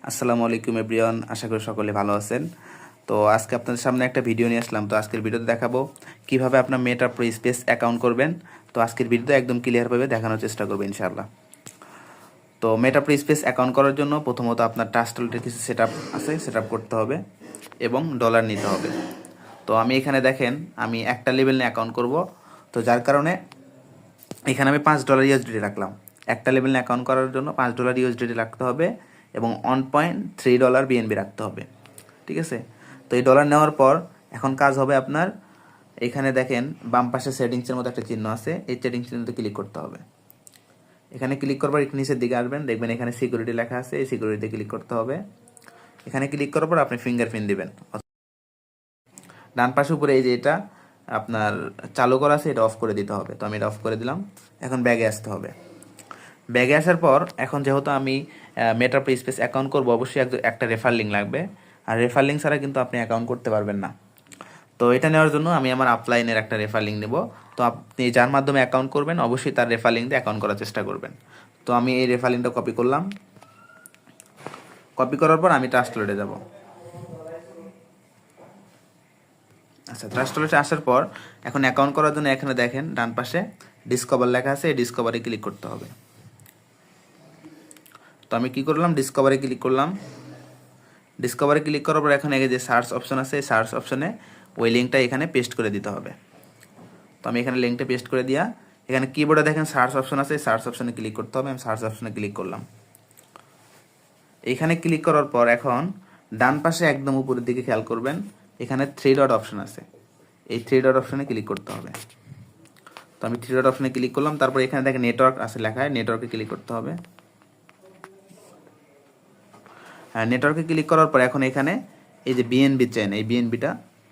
আসসালামু আলাইকুম এভরিওয়ান, আশা করি সকলে ভালো আছেন। তো আজকে আপনাদের সামনে একটা ভিডিও নিয়ে আসলাম। তো আজকের ভিডিওতে দেখাবো কিভাবে আপনার মেটা প্রো স্পেস অ্যাকাউন্ট করবেন। তো আজকের ভিডিওতে একদম ক্লিয়ারভাবে দেখানোর চেষ্টা করবো ইনশাআল্লাহ। তো মেটা প্রো স্পেস অ্যাকাউন্ট করার জন্য প্রথমত আপনার ট্রাস্ট ওয়ালেটের কিছু সেট আপ আছে, সেট আপ করতে হবে এবং ডলার নিতে হবে। তো আমি এখানে দেখেন আমি একটা লেভেল নিয়ে অ্যাকাউন্ট করব। তো যার কারণে এখানে আমি $5 ইউএসডিটি রাখলাম। একটা লেভেল নিয়ে অ্যাকাউন্ট করার জন্য $5 ইউএসডিটি রাখতে হবে এবং $1.3 বিএনবি রাখতে হবে। ঠিক আছে। তো এই ডলার নেওয়ার পর এখন কাজ হবে আপনার, এখানে দেখেন বাম পাশে সেটিংসের মতো একটা চিহ্ন আছে, এই সেটিংস চিহ্নতে ক্লিক করতে হবে। এখানে ক্লিক করবার একটু নিচের দিকে আসবেন, দেখবেন এখানে সিকিউরিটি লেখা আছে, এই সিকিউরিটিতে ক্লিক করতে হবে। এখানে ক্লিক করার পর আপনি ফিঙ্গারপ্রিন্ট দিবেন। ডান পাশে উপরে এই যে এটা আপনার চালু করা আছে, এটা অফ করে দিতে হবে। তো আমি এটা অফ করে দিলাম। এখন ব্যাগে আসতে হবে। ব্যাগে আসার পর এখন যেহেতু আমি মেটা প্রো স্পেস অ্যাকাউন্ট করবো, অবশ্যই একটা রেফার লিঙ্ক লাগবে। আর রেফার লিঙ্ক ছাড়া কিন্তু আপনি অ্যাকাউন্ট করতে পারবেন না। তো এটা নেওয়ার জন্য আমি আমার আপলাইনের একটা রেফার লিঙ্ক নেব। তো আপনি যার মাধ্যমে অ্যাকাউন্ট করবেন অবশ্যই তার রেফার লিঙ্ক দিয়ে অ্যাকাউন্ট করার চেষ্টা করবেন। তো আমি এই রেফার লিঙ্কটা কপি করলাম। কপি করার পর আমি ট্রাস্ট ওয়ালেটে যাব। আচ্ছা, ট্রাস্ট ওয়ালেটে আসার পর এখন অ্যাকাউন্ট করার জন্য এখানে দেখেন ডান পাশে ডিসকভার লেখা আছে, এই ডিসকভারে ক্লিক করতে হবে। তো আমি কি করলাম, ডিসকভারে ক্লিক করলাম। ডিসকভারে ক্লিক করার পর এখন এই যে সার্চ অপশন আছে, এই সার্চ অপশনে ওই লিঙ্কটা এখানে পেস্ট করে দিতে হবে। তো আমি এখানে লিঙ্কটা পেস্ট করে দিয়া এখানে কিবোর্ডে দেখেন সার্চ অপশন আছে, সার্চ অপশনে ক্লিক করতে হবে। আমি সার্চ অপশনে ক্লিক করলাম। এখানে ক্লিক করার পর এখন ডান পাশে একদম উপরের দিকে খেয়াল করবেন, এখানে 3 ডট অপশন আছে, এই 3 ডট অপশনে ক্লিক করতে হবে। তো আমি 3 ডট অপশনে ক্লিক করলাম। তারপর এখানে দেখেন নেটওয়ার্ক আছে লেখা, নেটওয়ার্কে ক্লিক করতে হবে। হ্যাঁ, নেটওয়ার্কে ক্লিক করার পর এখন এখানে এই যে বিএনবি চেন, এই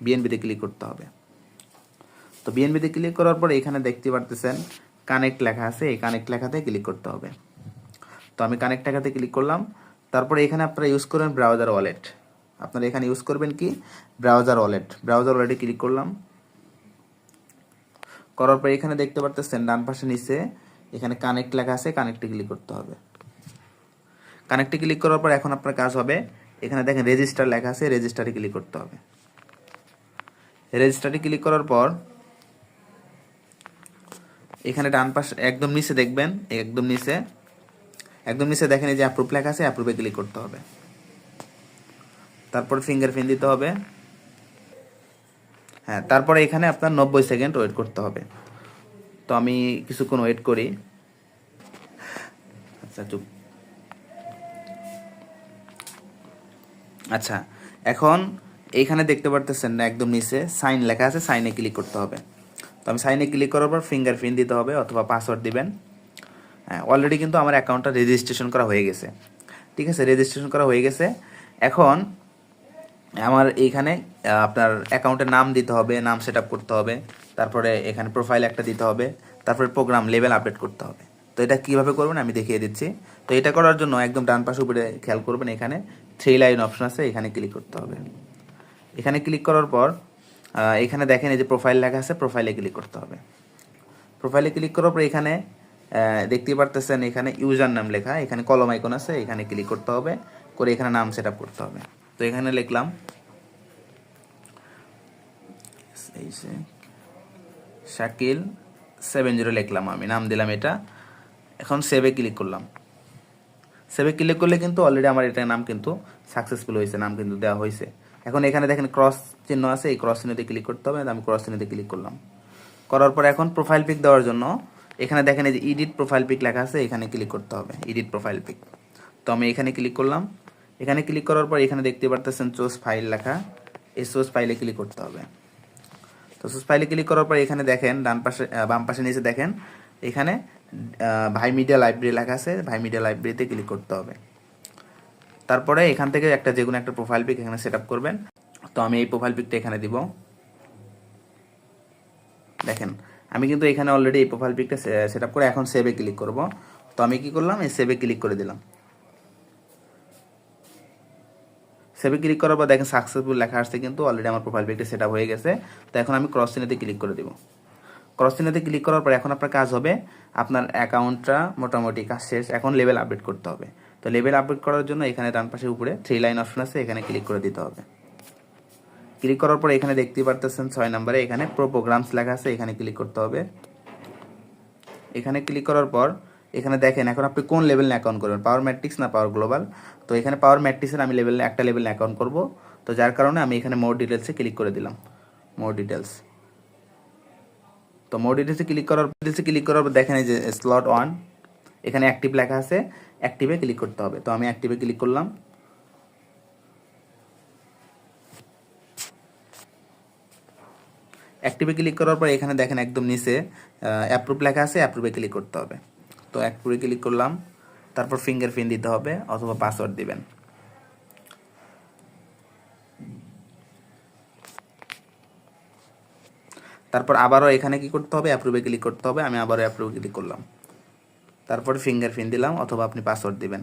বিএনবিতে ক্লিক করতে হবে। তো বিএনবিতে ক্লিক করার পর এখানে দেখতে পারতেছেন কানেক্ট লেখা আছে, এই কানেক্ট লেখাতে ক্লিক করতে হবে। তো আমি কানেক্ট লেখাতে ক্লিক করলাম। তারপরে এখানে আপনারা ইউজ করবেন ব্রাউজার ওয়ালেট। আপনারা এখানে ইউজ করবেন কি ব্রাউজার ওয়ালেটে ক্লিক করলাম। করার পর এখানে দেখতে পারতেছেন ডান পাশে নিচে এখানে কানেক্ট লেখা আছে, কানেক্টে ক্লিক করতে হবে। কানেক্টে ক্লিক করার পর এখন আপনার কাজ হবে, এখানে দেখেন রেজিস্টার লেখা আছে, রেজিস্টারে ক্লিক করতে হবে। রেজিস্টারে ক্লিক করার পর এখানে ডান পাশে একদম নিচে দেখবেন, একদম নিচে দেখেন এই যে অ্যাপ্রুভ লেখা আছে, অ্যাপ্রুভে ক্লিক করতে হবে। তারপর ফিঙ্গারপ্রিন্ট দিতে হবে। হ্যাঁ, তারপরে এখানে আপনার 90 সেকেন্ড ওয়েট করতে হবে। তো আমি কিছুক্ষণ ওয়েট করি। আচ্ছা, এখন এইখানে দেখতে পারতেছেন না একদম নিচে সাইন লেখা আছে, সাইনে ক্লিক করতে হবে। তো আমি সাইনে ক্লিক করার পর ফিঙ্গারপ্রিন্ট দিতে হবে অথবা পাসওয়ার্ড দিবেন। হ্যাঁ, অলরেডি কিন্তু আমার অ্যাকাউন্টটা রেজিস্ট্রেশন করা হয়ে গেছে। ঠিক আছে, রেজিস্ট্রেশন করা হয়ে গেছে। এখন আমার এইখানে আপনার অ্যাকাউন্টের নাম দিতে হবে, নাম সেট আপ করতে হবে। তারপরে এখানে প্রোফাইল একটা দিতে হবে। তারপরে প্রোগ্রাম লেভেল আপডেট করতে হবে। তো এটা কীভাবে করবেন আমি দেখিয়ে দিচ্ছি। তো এটা করার জন্য একদম ডান পাশে উপরে খেয়াল করবেন, এখানে 3 লাইন অপশন আছে, এখানে ক্লিক করতে হবে। এখানে ক্লিক করার পর এখানে দেখেন এই যে প্রোফাইল লেখা আছে, প্রোফাইলে ক্লিক করতে হবে। প্রোফাইলে ক্লিক করার পর এখানে দেখতে পারতেছেন এখানে ইউজার নাম লেখা, এখানে কলম আইকন আছে, এখানে ক্লিক করতে হবে। করে এখানে নাম সেট আপ করতে হবে। তো এখানে লিখলাম শাকিল 70 লিখলাম, আমি নাম দিলাম এটা। এখন সেভে ক্লিক করলাম। সেভে ক্লিক করলে কিন্তু অলরেডি আমার এটা নাম কিন্তু সাকসেসফুল হয়েছে, নাম কিন্তু দেওয়া হয়েছে। এখন এখানে দেখেন ক্রস চিহ্ন আছে, এই ক্রস চিহ্নতে ক্লিক করতে হবে। আমি ক্রস চিহ্নতে ক্লিক করলাম। করার পর এখন প্রোফাইল পিক দেওয়ার জন্য এখানে দেখেন এই যে এডিট প্রোফাইল পিক লেখা আছে, এখানে ক্লিক করতে হবে, এডিট প্রোফাইল পিক। তো আমি এখানে ক্লিক করলাম। এখানে ক্লিক করার পর এখানে দেখতে পারতেছেন চুজ ফাইল লেখা, এই চুজ ফাইলে ক্লিক করতে হবে। তো চুজ ফাইলে ক্লিক করার পর এখানে দেখেন ডান পাশে বাম পাশে নিচে দেখেন এখানে ভাই মিডিয়া লাইব্রেরি লেখা আছে, ভাই মিডিয়া লাইব্রেরিতে ক্লিক করতে হবে। তারপরে এখান থেকে যে কোনো একটা প্রোফাইল পিক এখানে সেট আপ করবেন। তো আমি এই প্রোফাইল পিকটা এখানে দিব। দেখেন আমি কিন্তু এখানে অলরেডি এই প্রোফাইল পিকটা সেট আপ করে এখন সেভে ক্লিক করব। তো আমি কি করলাম, এই সেভে ক্লিক করে দিলাম। সেভে ক্লিক করার পর দেখেন সাকসেসফুল লেখা আসছে, কিন্তু অলরেডি আমার প্রোফাইল পিকটা সেট আপ হয়ে গেছে। তো এখন আমি ক্রস চিহ্নতে ক্লিক করে দেব। ক্রস চিহ্নতে ক্লিক করার পর এখন আপনার কাজ হবে, আপনার অ্যাকাউন্টটা মোটামুটি কাজ শেষ, এখন লেভেল আপডেট করতে হবে। তো তো লেভেল আপডেট করার জন্য এখানে ডান পাশে উপরে 3 লাইন অপশন আছে, এখানে ক্লিক করে দিতে হবে। ক্লিক করার পর এখানে দেখতেই পারতেছেন 6 নম্বরে এখানে প্রো প্রোগ্রামস লেখা আছে, এখানে ক্লিক করতে হবে। এখানে ক্লিক করার পর এখানে দেখেন এখন আপনি কোন লেভেল অ্যাকাউন্ট করবেন, পাওয়ার ম্যাট্রিক্স না পাওয়ার গ্লোবাল। তো এখানে পাওয়ার ম্যাট্রিক্সের আমি একটা লেভেল অ্যাকাউন্ট করব, তো যার কারণে আমি এখানে মোর ডিটেলসে ক্লিক করে দিলাম, মোর ডিটেলস। তো মোর ডিটেলসে ক্লিক করার পর দেখেন এই যে স্লট 1 এখানে অ্যাক্টিভ লেখা আছে, অ্যাক্টিভে ক্লিক করতে হবে। তো আমি অ্যাক্টিভে ক্লিক করলাম। অ্যাক্টিভে ক্লিক করার পর এখানে দেখেন একদম নিচে অ্যাপ্রুভ লেখা আছে, অ্যাপ্রুভে ক্লিক করতে হবে। তো অ্যাপ্রুভে ক্লিক করলাম, তারপর ফিঙ্গারপ্রিন্ট দিতে হবে অথবা পাসওয়ার্ড দিবেন। তারপর আবারও এখানে কি করতে হবে, অ্যাপ্রুভে ক্লিক করতে হবে। আমি আবারও অ্যাপ্রুভে ক্লিক করলাম, তারপরে ফিঙ্গারপ্রিন্ট দিলাম অথবা আপনি পাসওয়ার্ড দিবেন।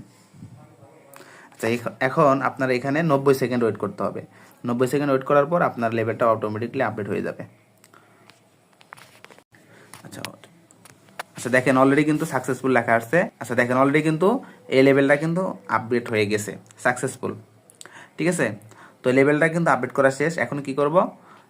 আচ্ছা, এখন আপনার এখানে 90 সেকেন্ড ওয়েট করতে হবে। 90 সেকেন্ড ওয়েট করার পর আপনার লেভেলটা অটোমেটিকলি আপডেট হয়ে যাবে। আচ্ছা দেখেন অলরেডি কিন্তু সাকসেসফুল লেখা আসছে। আচ্ছা দেখেন অলরেডি কিন্তু এই লেভেলটা কিন্তু আপডেট হয়ে গেছে, সাকসেসফুল। ঠিক আছে, তো এই লেভেলটা কিন্তু আপডেট করা শেষ। এখন কি করব,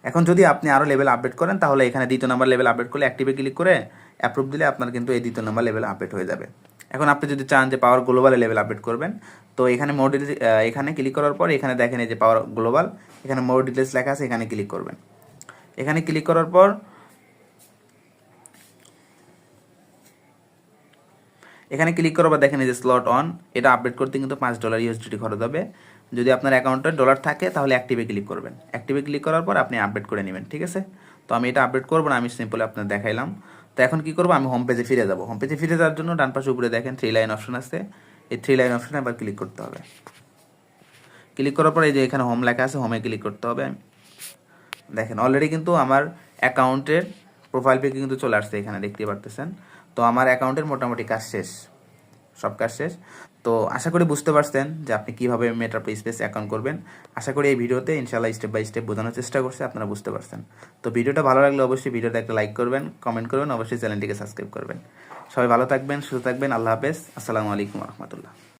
এখন যদি আপনি আরও লেভেল আপডেট করেন তাহলে এখানে 2 নম্বর লেভেল আপডেট করলে অ্যাক্টিভে ক্লিক করে অ্যাপ্রুভ দিলে আপনার কিন্তু এই 2 নম্বর লেভেল আপডেট হয়ে যাবে। এখন আপনি যদি চান যে পাওয়ার গ্লোবালে লেভেল আপডেট করবেন, তো এখানে মোর ডিটেলস এখানে ক্লিক করার পর এখানে দেখেন এই যে পাওয়ার গ্লোবাল, এখানে মোর ডিটেলস লেখা আছে, এখানে ক্লিক করবেন। এখানে ক্লিক করার পর দেখেন এই যে স্লট 1 এটা আপডেট করতে কিন্তু $5 USDT খরচ হবে। যদি আপনার অ্যাকাউন্টে ডলার থাকে তাহলে অ্যাক্টিভে ক্লিক করবেন। অ্যাক্টিভে ক্লিক করার পর আপনি আপডেট করে নেবেন। ঠিক আছে, তো আমি এটা আপডেট করবো না, আমি সিম্পলি আপনার দেখাইলাম। তো এখন কি করবো, আমি হোম পেজে ফিরে যাব। হোম পেজে ফিরে যাওয়ার জন্য ডান পাশে উপরে দেখেন 3 লাইন অপশন আছে, এই 3 লাইন অপশনে আবার ক্লিক করতে হবে। ক্লিক করার পর এই যে এখানে হোম লেখা আছে, হোমে ক্লিক করতে হবে। দেখেন অলরেডি কিন্তু আমার অ্যাকাউন্টের প্রোফাইল পিক কিন্তু চলে আসছে, এখানে দেখতে পারতেছেন। তো আমার অ্যাকাউন্টের মোটামুটি কাজ শেষ, সব কাজ শেষ। তো আশা করি বুঝতে পারছেন যে আপনি কীভাবে মেটাপ্রো স্পেস অ্যাকাউন্ট করবেন। আশা করি এই ভিডিওতে ইনশাআল্লাহ স্টেপ বাই স্টেপ বোঝানোর চেষ্টা করছে, আপনারা বুঝতে পারছেন। তো ভিডিওটা ভালো লাগলে অবশ্যই ভিডিওটা একটা লাইক করবেন, কমেন্ট করবেন, অবশ্যই চ্যানেলটিকে সাবস্ক্রাইব করবেন। সবাই ভালো থাকবেন, সুস্থ থাকবেন। আল্লাহ হাফেজ, আসসালামু আলাইকুম রহমতুল্লাহ।